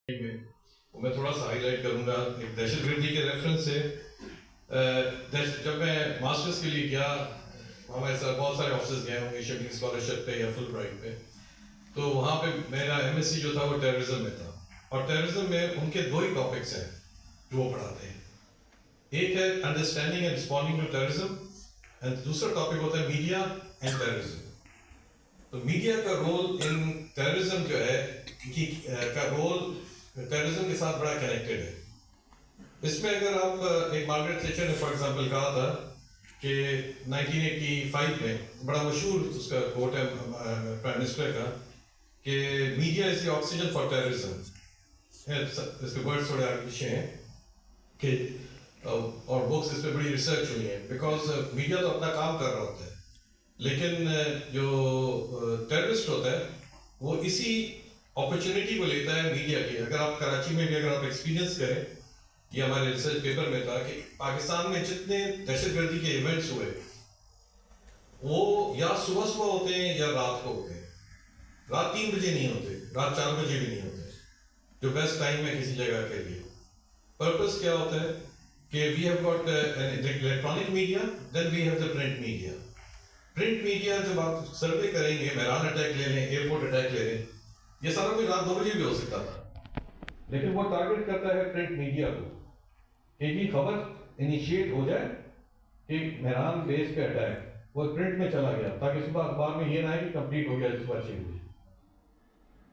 میں وہ میں تھوڑا سا ہائی لائٹ کروں گا ایک دہشت گردی کے ریفرنس سے. جب میں ماسٹرز کے لیے گیا, ہمارے ساتھ بہت سارے آفسرز گئے ہوں گے شبیر اسکالرشپ پہ یا فل برائٹ پہ, تو وہاں پہ میرا ایم ایس سی جو تھا وہ ٹیررزم میں تھا. اور ٹیررزم میں ان کے دو ہی ٹاپکس ہیں جو وہ پڑھاتے ہیں. ایک ہے understanding and responding to terrorism, and دوسرا ٹاپک ہوتا ہے میڈیا اینڈ ٹیررزم. تو میڈیا کا رول ان ٹیررزم جو ہے کا رول ٹیررزم کے ساتھ بڑا کنیکٹڈ ہے. اس میں اگر آپ ایک مارگریٹ تھیچر نے فار ایگزامپل کہا تھا کہ 1985 میں بڑا مشہور اس کا کوٹ ہے پرائم منسٹر کا کہ media is the oxygen for terrorism. اس کے ورڈز تھوڑے آگے پیچھے ہیں کہ اور بکس اس پہ بڑی ریسرچ ہوئی ہے, بیکاز میڈیا تو اپنا کام کر رہا ہوتا ہے, لیکن جو ٹیررسٹ ہوتا ہے وہ اسی اپرچونیٹی کو لیتا ہے میڈیا کی. اگر آپ کراچی میں بھی اگر آپ ایکسپیرینس کریں, یہ ہمارے ریسرچ پیپر میں تھا کہ پاکستان میں جتنے دہشت گردی کے ایونٹس ہوئے وہ یا صبح ہوتے ہیں یا رات کو ہوتے ہیں. رات 3 بجے نہیں ہوتے, رات 4 بجے بھی نہیں ہوتے, جو بیسٹ ٹائم ہے کسی جگہ کے لیے. پرپز کیا ہوتا ہے کہ we have got electronic media, then we have the print media. Print media جب آپ سروے کریں گے, میران اٹیک لے لیں, ایئرپورٹ اٹیک لے لیں, یہ سارا کچھ رات 2 بجے بھی ہو سکتا تھا, لیکن وہ ٹارگیٹ کرتا ہے پرنٹ میڈیا کو کہ یہ خبر انیشیٹ ہو جائے کہ میران بیس پہ اٹیک, وہ پرنٹ میں چلا گیا تاکہ صبح اخبار میں یہ نہ ہے کہ کمپلیٹ ہو گیا صبح 6 بجے.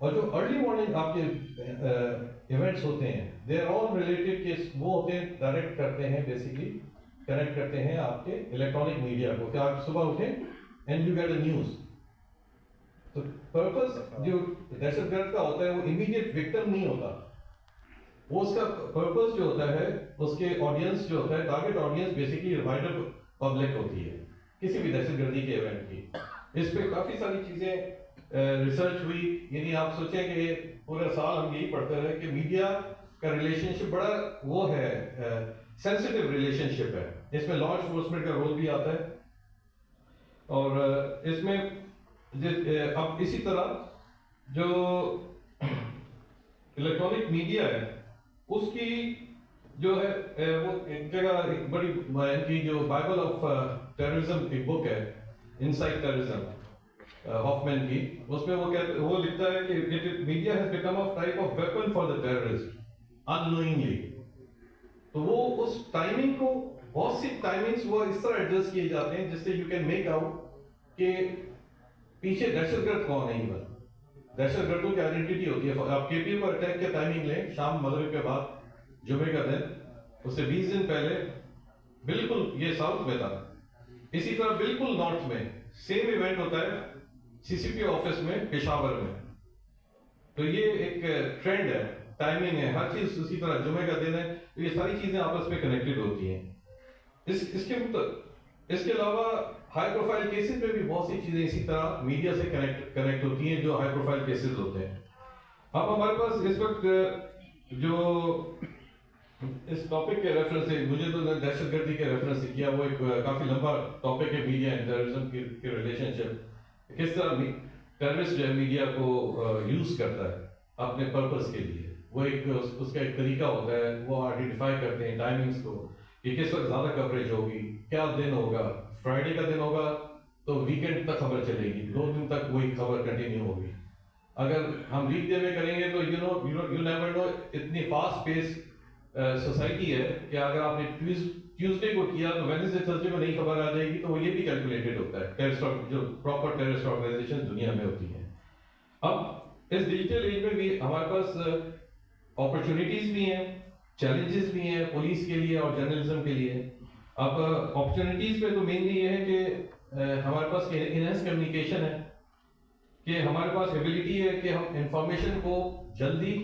اور جو ارلی مارننگ آپ کے ایونٹس ہوتے ہیں دے آر آل ریلیٹڈ کہ وہ ہوتے ہیں ڈائریکٹ کرتے ہیں, بیسیکلی کنیکٹ کرتے ہیں آپ کے الیکٹرانک میڈیا کو کہ آپ صبح اٹھیں and you get a news. تو پرپز جو دہشت گرد کا ہوتا ہے وہ امیڈیٹ وکٹم نہیں ہوتا, وہ اس کا پرپز جو ہوتا ہے اس کے آڈینس جو ہوتا ہے target audience basically wider public ہوتی ہے کسی بھی دہشت گردی کے ایونٹ کی. اس پہ کافی ساری چیزیں ریسرچ ہوئی. یعنی آپ سوچیں کہ پورا سال ہم یہی پڑھتے رہے کہ میڈیا کا ریلیشن شپ بڑا وہ ہے, سینسٹیو ریلیشن شپ ہے. اس میں لا انفورسمنٹ کا رول بھی آتا ہے. اور اس میں اب اسی طرح جو الیکٹرانک میڈیا ہے اس کی جو ہے وہ ایک جگہ ایک بڑی ان کی جو بائبل آف ٹیررزم ایک بک ہے انسائٹ ٹیررزم ہافمین کی, اس میں وہ لکھتا ہے کہ media has become a type of weapon for the terrorist unknowingly. تو وہ اس ٹائمنگ کو بہت سی ٹائمنگز وہ اس طرح ایڈجسٹ کیے جاتے ہیں جس سے یو کین میک آؤٹ کہ پیچھے دہشت گرد کون ہے. دہشت گردوں کی آئیڈینٹی ہوتی ہے. آپ کے پی پر اٹیک کے ٹائمنگ لیں, شام مغرب کے بعد جمعے کا دن, اس سے 20 دن پہلے بالکل یہ ساؤتھ میں تھا. اسی طرح بالکل نارتھ میں سیم ایونٹ ہوتا ہے سی سی پی آفس میں پشاور میں. تو یہ ایک ٹرینڈ ہے, ٹائمنگ ہے, ہر چیز اسی طرح جمعے کا دن ہے. تو یہ ساری چیزیں آپس میں کنیکٹڈ ہوتی ہیں. اس کے علاوہ ہائی پروفائل کیسز میں بھی بہت سی چیزیں اسی طرح میڈیا سے کنیکٹ ہوتی ہیں جو ہائی پروفائل کیسز ہوتے ہیں. اب ہمارے پاس اس وقت جو اس ٹاپک کے ریفرنس سے مجھے تو دہشت گردی کے ریفرنس سے کیا, وہ ایک کافی لمبا ٹاپک ہے میڈیا اینڈ ٹیررزم کی ریلیشن شپ. کس طرح ٹیررسٹ جو ہے میڈیا کو یوز کرتا ہے اپنے پرپز کے لیے. وہ ایک اس کا ایک طریقہ ہوتا ہے, وہ آئیڈینٹیفائی کرتے ہیں ٹائمنگس کو کہ کس وقت زیادہ کوریج ہوگی, کیا دن ہوگا. فرائیڈے کا دن ہوگا تو ویکینڈ تک خبر چلے گی, 2 دن تک وہی خبر کنٹینیو ہوگی. اگر ہم ویک ڈے میں کریں گے تو یو نیور نو, اتنی فاسٹ پیس سوسائٹی ہے کہ اگر آپ نے ٹیوزڈے کو کیا تو ویڈنسڈے تھرسڈے میں نئی خبر آ جائے گی. تو وہ یہ بھی کیلکولیٹڈ ہوتا ہے ٹیررسٹ جو پراپر ٹیررسٹ آرگنائزیشن دنیا میں ہوتی ہیں. اب اس ڈیجیٹل ایج میں بھی ہمارے پاس اپرچونیٹیز بھی ہیں, چیلنجز بھی ہیں پولیس کے لیے اور جرنلزم کے لیے. اب اپرچونیٹیز پہ تو مینلی یہ ہے کہ ہمارے پاس انہینس کمیونیکیشن ہے, کہ ہمارے پاس ایبلٹی ہے کہ ہم انفارمیشن کو جلدی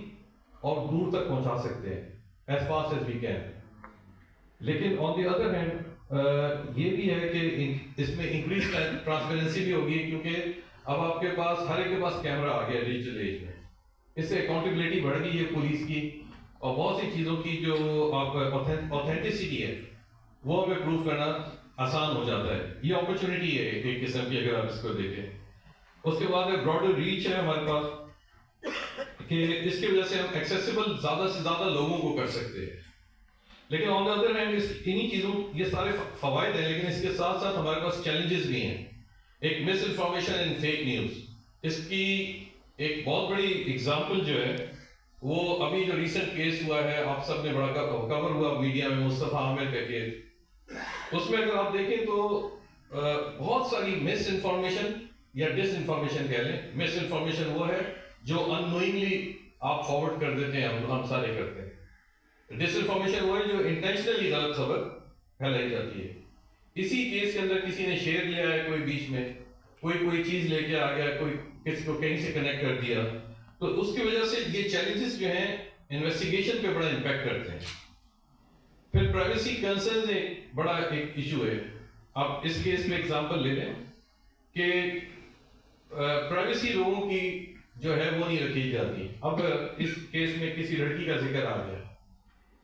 اور دور تک پہنچا سکتے ہیں as fast as we can. لیکن آن دی ادر ہینڈ یہ بھی ہے کہ اس میں انکریز ٹرانسپیرنسی بھی ہوگی, کیونکہ اب آپ کے پاس ہر ایک کے پاس کیمرہ آ گیا ڈیجیٹل ایج میں. اس سے اکاؤنٹیبلٹی بڑھ گئی ہے پولیس کی, اور بہت سی چیزوں کی جو آپ اوتھینٹسٹی ہے وہ ہمیں پروف کرنا آسان ہو جاتا ہے. یہ اپرچونیٹی ہے ایک قسم کی اگر آپ اس کو دیکھیں. اس کے بعد براڈر ریچ ہے ہمارے پاس. کہ اس کی وجہ سے ہم ایکسیسیبل زیادہ سے زیادہ لوگوں کو کر سکتے ہیں. لیکن آن دا ادر ہینڈ انہی چیزوں یہ سارے فوائد ہیں، لیکن اس کے ساتھ ساتھ ہمارے پاس چیلنجز بھی ہیں. ایک مس انفارمیشن اینڈ فیک نیوز، اس کی ایک بہت بڑی اگزامپل جو ہے وہ ابھی جو ریسنٹ کیس ہوا ہے، آپ سب نے بڑا کور ہوا میڈیا میں، مصطفیٰ عامر کا کیس. اس میں اگر آپ دیکھیں تو بہت ساری مس انفارمیشن یا ڈس انفارمیشن کہہ لیں. مس انفارمیشن وہ ہے جو اننوئنگلی آپ فارورڈ کر دیتے ہیں، ہم سارے کرتے ہیں. ڈس انفارمیشن وہ ہے جو انٹینشنلی غلط خبر پھیلائی جاتی ہے. اسی کیس کے اندر کسی نے شیئر لیا ہے، کوئی بیچ میں کوئی چیز لے کے آ گیا، کوئی کسی کو کہیں سے کنیکٹ کر دیا، تو اس کی وجہ سے یہ چیلنجز جو ہیں انویسٹیگیشن پہ بڑا امپیکٹ کرتے ہیں. پھر پرائیویسی کنسرن ایک بڑا ایشو ہے. آپ اس کیس میں اگزامپل لے لیں کہ پرائیویسی لوگوں کی جو ہے وہ نہیں رکھی جاتی. اب اس کیس میں کسی لڑکی کا ذکر آ گیا،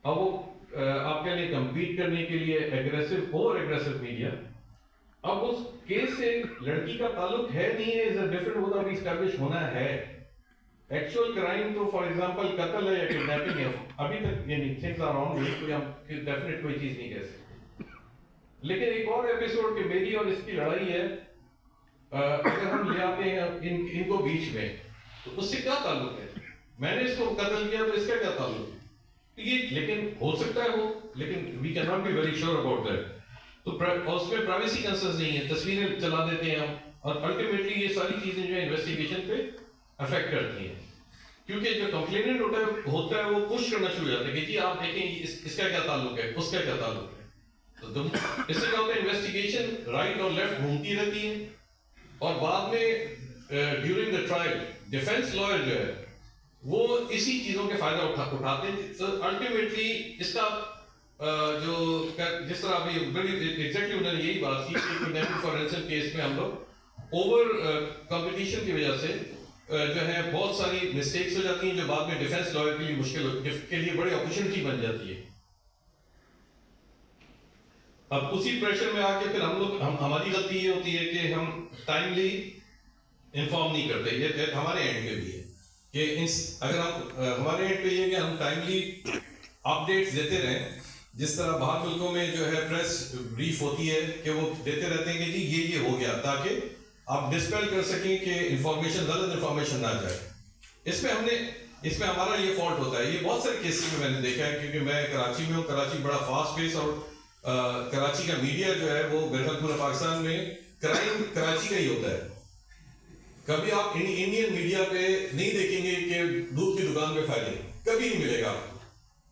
اب وہ آپ کہہ لیں کمپیٹ کرنے کے لیے ایگریسو میڈیا. اب اس کیس سے لڑکی کا تعلق ہے نہیں ہے، از ڈفرنٹ، وہ تو ابھی اسٹیبلش ہونا ہے. ایکچوئل کرائم تو فار ایگزامپل قتل ہے یا کڈنیپنگ ہے، ابھی تک یعنی تھنگز آر آن گوئنگ، کوئی ہم ڈیفینیٹ کوئی چیز نہیں کہہ سکتے. لیکن ایک اور ایپیسوڈ کہ میری اور اس کی لڑائی ہے، اگر ہم لے آتے ہیں ان کو بیچ میں، تو اس سے کیا تعلق ہے؟ میں نے اس کو قتل کیا تو اس کا کیا تعلق ہے؟ یہ لیکن ہو سکتا ہے وہ، لیکن we can not be very sure about that. تو اس میں پرائیویسی کنسرنز نہیں ہے، تصویریں چلا دیتے ہیں ہم، اور الٹیمیٹلی یہ ساری چیزیں جو ہے انویسٹیگیشن پہ افیکٹ کرتی ہیں. کیونکہ جو کمپلیننٹ ہوتا ہے وہ پش کرنا شروع ہو جاتا ہے کہ جی آپ دیکھیں اس کا کیا تعلق ہے، اس کا کیا تعلق ہے. تو اس سے کیا ہوتا ہے انویسٹیگیشن رائٹ اور لیفٹ گھومتی رہتی ہے، اور بعد میں during the trial defence lawyer جو ہے وہ اسی چیزوں کے فائدہ اٹھاتے ہیں. تو الٹیمیٹلی اس کا جو جس طرح ابھی بڑی ایگزیکٹلی انہوں نے یہی بات کی کہ نیشنل فورینسک کیس میں ہم لوگ اوور کمپٹیشن کی وجہ سے جو ہے بہت ساری مسٹیکس ہو جاتی ہیں جو بعد میں ڈیفینس لائر کے لیے مشکل کے لیے بڑی اپرچونٹی بن جاتی ہے. اب اسی پریشر میں آ کے پھر ہماری غلطی یہ ہوتی ہے کہ ہم ٹائملی انفارم نہیں کرتے. یہ ہمارے اینڈ پہ بھی ہے کہ اگر ہمارے اینڈ پہ یہ کہ ہم ٹائملی اپڈیٹس دیتے رہیں، جس طرح باہر ملکوں میں جو ہے پریس بریف ہوتی ہے کہ وہ دیتے رہتے ہیں کہ جی یہ ہو گیا، تاکہ آپ ڈسپیل کر سکیں کہ انفارمیشن غلط انفارمیشن نہ جائے. اس میں ہمارا یہ فالٹ ہوتا ہے. یہ بہت سارے کیسز میں نے دیکھا ہے، کیونکہ میں کراچی میں ہوں. کراچی بڑا فاسٹ پیس، اور کراچی کا میڈیا جو ہے وہ میرے خیال پورے پاکستان میں کرائم کراچی کا ہی ہوتا ہے. کبھی آپ انڈین میڈیا پہ نہیں دیکھیں گے کہ دودھ کی دکان پہ فائرنگ، کبھی نہیں ملے گا آپ کو،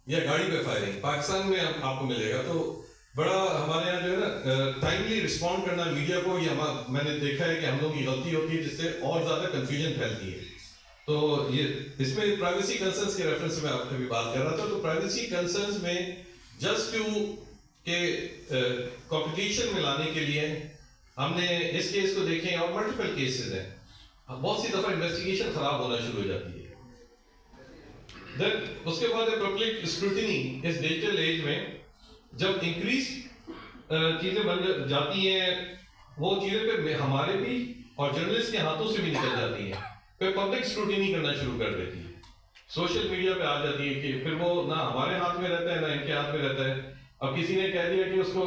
یا گاڑی پہ فائرنگ. پاکستان میں آپ کو ملے گا. تو بڑا ہمارے یہاں جو ہے نا ٹائملی رسپونڈ کرنا میڈیا کو، یہ میں نے دیکھا ہے کہ ہم لوگوں کی غلطی ہوتی ہے، جس سے اور زیادہ کنفیوژن پھیلتی ہے. تو یہ اس میں پرائیویسی کنسرنس کے ریفرنس سے میں آپ سے بھی بات کر رہا تھا. تو پرائیویسی کنسرنس میں جسٹ ٹو کہ کمپٹیشن میں لانے کے لیے ہم نے اس کیس کو دیکھیں، اور ملٹیپل کیسز ہیں، بہت سی دفعہ انویسٹیگیشن خراب ہونا شروع ہو جاتی ہے. دین اس کے بعد پبلک اسکروٹنی اس ڈیجیٹل ایج میں جب انکریز چیزیں بن جاتی ہیں، وہ چیزیں پھر ہمارے بھی اور جرنلسٹ کے ہاتھوں سے بھی نکل جاتی ہیں، پھر پبلک اسکروٹنی کرنا شروع کر دیتی ہے، سوشل میڈیا پہ آ جاتی ہے کہ پھر وہ نہ ہمارے ہاتھ میں رہتا ہے نہ ان کے ہاتھ میں رہتا ہے. اب کسی نے کہہ دیا کہ اس کو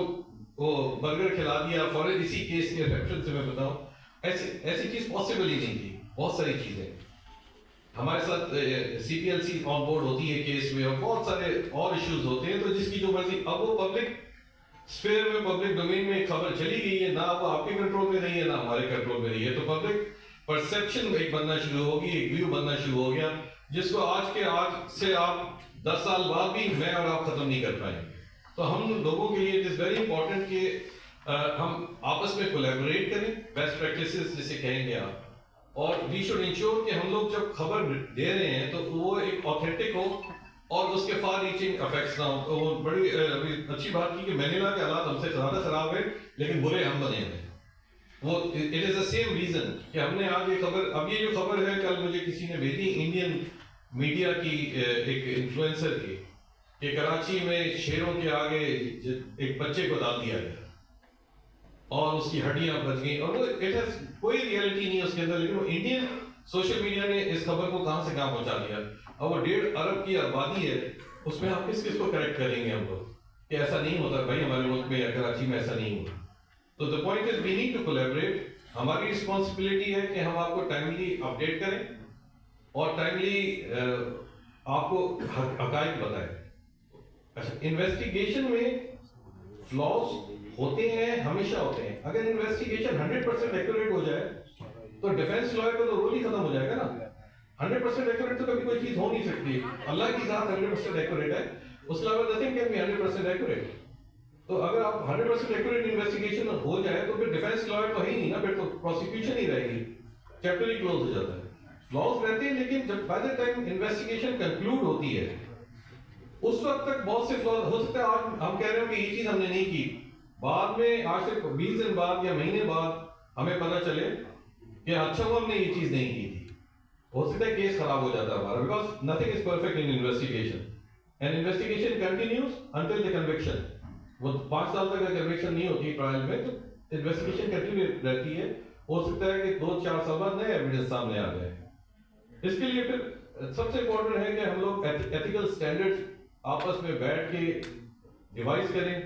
وہ برگر کھلا دیا، فوراً اسی کیس کے ریفرنس سے میں بتاؤں ایسی چیز پاسبل ہی نہیں تھی. بہت ساری چیزیں ہمارے ساتھ سی P L C on board ہوتی ہے کیس میں، اور بہت سارے اور ایشوز ہوتے ہیں. تو جس کی جو مرضی، اب وہ پبلک اسفیئر میں پبلک ڈومین میں خبر چلی گئی ہے، نہ وہ آپ کے کنٹرول میں رہی ہے نہ ہمارے کنٹرول میں رہی ہے. تو پبلک پرسیپشن ایک بننا شروع ہوگی، ایک ویو بننا شروع ہو گیا، جس کو آج سے آپ 10 سال بعد بھی میں اور آپ ختم نہیں کر پائیں گے. تو ہم لوگوں کے لیے اٹ از ویری امپورٹنٹ کہ ہم آپس میں کولیبوریٹ کریں، بیسٹ پریکٹسز جسے کہیں گے آپ، اور وی شوڈ انشور کہ ہم لوگ جب خبر دے رہے ہیں تو وہ ایک آتھینٹک ہو اور اس کے فار ریچنگ افیکٹس نہ ہو. تو وہ بڑی اچھی بات کی کہ منیلا کے حالات ہم سے زیادہ خراب ہے لیکن برے ہم بنے ہیں. وہ it is the same reason کہ ہم نے آج یہ خبر، اب یہ جو خبر ہے کل مجھے کسی نے بھیجی انڈین میڈیا کی ایک انفلوئنسر کی، کہ کراچی میں شیروں کے آگے ایک بچے کو ڈال دیا گیا اور اس کی ہڈیاں بچ گئیں، اور وہ کوئی ریئلٹی نہیں ہے اس کے اندر، لیکن وہ انڈین سوشل میڈیا نے اس خبر کو کہاں سے کہاں پہنچا دیا. اب وہ 1.5 ارب کی آبادی ہے, اس میں آپ کس کو کریکٹ کریں گے ہم لوگ کہ ایسا نہیں ہوتا بھائی, ہمارے ملک میں یا کراچی میں ایسا نہیں ہوتا. تو the point is we need to collaborate. ہماری رسپانسبلٹی ہے کہ ہم آپ کو ٹائملی اپڈیٹ کریں اور ٹائملی آپ کو حقائق بتائیں. اچھا, انویسٹیگیشن میں فلاز ہوتے ہیں, ہمیشہ ہوتے ہیں. اگر انویسٹیگیشن 100% ایکوریٹ ہو جائے تو ڈیفینس لائر کا تو رول ہی ختم ہو جائے گا نا. 100% ایکوریٹ تو کبھی کوئی چیز ہو نہیں سکتی. اللہ کی ذات 100% ایکوریٹ ہے, اس کے علاوہ nothing can be 100% ایکوریٹ. تو اگر آپ 100% ایکوریٹ انویسٹیگیشن ہو جائے تو پھر ڈیفینس لائر تو ہے ہی نہیں نا, پھر تو پروسیکیوشن ہی رہے گی, چیپٹر ہی کلوز ہو جاتا ہے. فلاز رہتے ہیں, لیکن جب by the time investigation conclude ہوتی ہے اس وقت تک بہت سے فلاز ہو سکتا ہے. آج ہم کہہ رہے ہوں کہ یہ چیز ہم نے نہیں کی, بعد میں آج سے 20 دن بعد یا مہینے بعد ہمیں پتہ چلے کہ اچھا وہ ہم نے یہ چیز نہیں کی تھی. ہو سکتا ہے کیس خراب ہو جاتا ہے ہمارا, because nothing is perfect in investigation, and investigation continues until the conviction. وہ 5 سال تک اگر کنوکشن نہیں ہوتی ٹرائل میں تو انویسٹیگیشن کنٹینیو رہتی ہے. ہو سکتا ہے کہ 2-4 سال بعد نئے ایویڈنس سامنے آ جائے. اس کے لیے پھر سب سے امپورٹنٹ ہے کہ ہم لوگ ایتھیکل اسٹینڈرڈ آپس میں بیٹھ کے ڈیوائز کریں,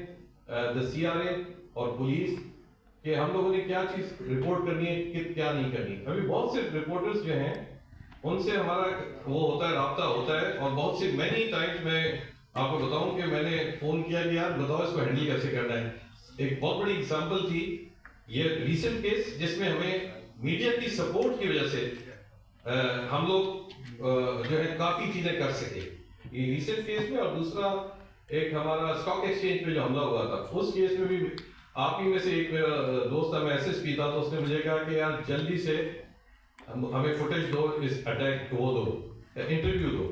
دا CRA اور پولیس, کہ ہم لوگوں نے کیا چیز رپورٹ کرنی ہے کہ کیا نہیں کرنی. ابھی بہت سے رپورٹرز جو ہیں ان سے ہمارا وہ ہوتا ہے, رابطہ ہوتا ہے, اور بہت سی مینی ٹائمز میں آپ کو بتاؤں کہ میں نے فون کیا کہ یار بتاؤ اس کو ہینڈل کیسے کرنا ہے. ایک بہت بڑی اگزامپل تھی یہ ریسنٹ کیس, جس میں ہمیں میڈیا کی سپورٹ کی وجہ سے ہم لوگ جو ہے کافی چیزیں کر سکے یہ ریسنٹ کیس میں. اور دوسرا ایک ہمارا اسٹاک ایکسچینج پہ جو حملہ ہوا تھا, اس کیس میں بھی آپ ہی میں سے ایک میرا دوست تھا, میں SSP تھا, تو اس نے مجھے کہا کہ یار جلدی سے ہمیں فوٹیج دو, اس اٹیک وہ دو, انٹرویو دو,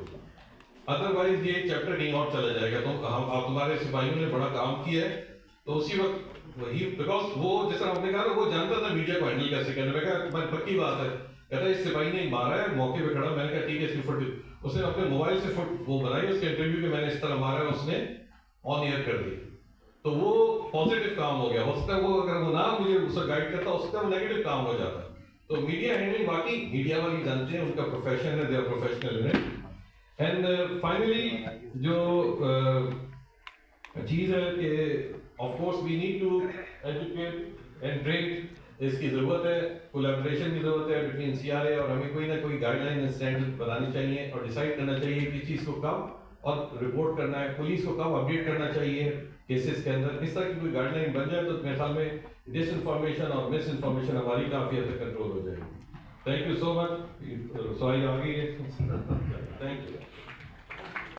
ادروائز یہ چیپٹر کہیں اور چلا جائے گا. تو آپ تمہارے سپاہیوں نے بڑا کام کیا ہے. تو اسی وقت وہی, بیکاز وہ جیسا ہم نے کہا وہ جانتا تھا میڈیا کو ہینڈل کیسے کرنا. میں کہا پکی بات ہے, کہتا ہے اس سپاہی نے مارا ہے موقع پہ کھڑا. میں نے کہا ٹھیک ہے, اس کی فوٹو اس نے اپنے موبائل سے وہ بنائی, اس کے انٹرویو کے میں نے اس طرح مارا ہے, اس نے آن ایئر کر دی. تو وہ پازیٹیو کام ہو گیا. ہو سکتا ہے وہ اگر وہ نہ مجھے اس کو گائڈ کرتا, ہو سکتا ہے وہ نیگیٹو کام ہو جاتا. تو میڈیا ہینڈلنگ باقی میڈیا والی جانتے ہیں, ان کا پروفیشن ہے, they are professional in it. And finally جو چیز ہے کہ of course we need to educate and train, اس کی ضرورت ہے, کولیبریشن کی ضرورت ہے بٹوین CRA اور ہمیں کوئی نہ کوئی گائیڈ لائن اسٹینڈرڈ بنانی چاہیے اور ڈیسائیڈ کرنا چاہیے کہ چیز کو کب اور رپورٹ کرنا ہے, پولیس کو کب اپڈیٹ کرنا چاہیے کیسز کے اندر. اس طرح کی کوئی گائیڈ لائن بن جائے تو میرے خیال میں ڈس انفارمیشن اور مس انفارمیشن ہماری کافی حد تک کنٹرول ہو جائے گی. تھینک یو سو مچ. سوال آ گئی ہے. Thank you.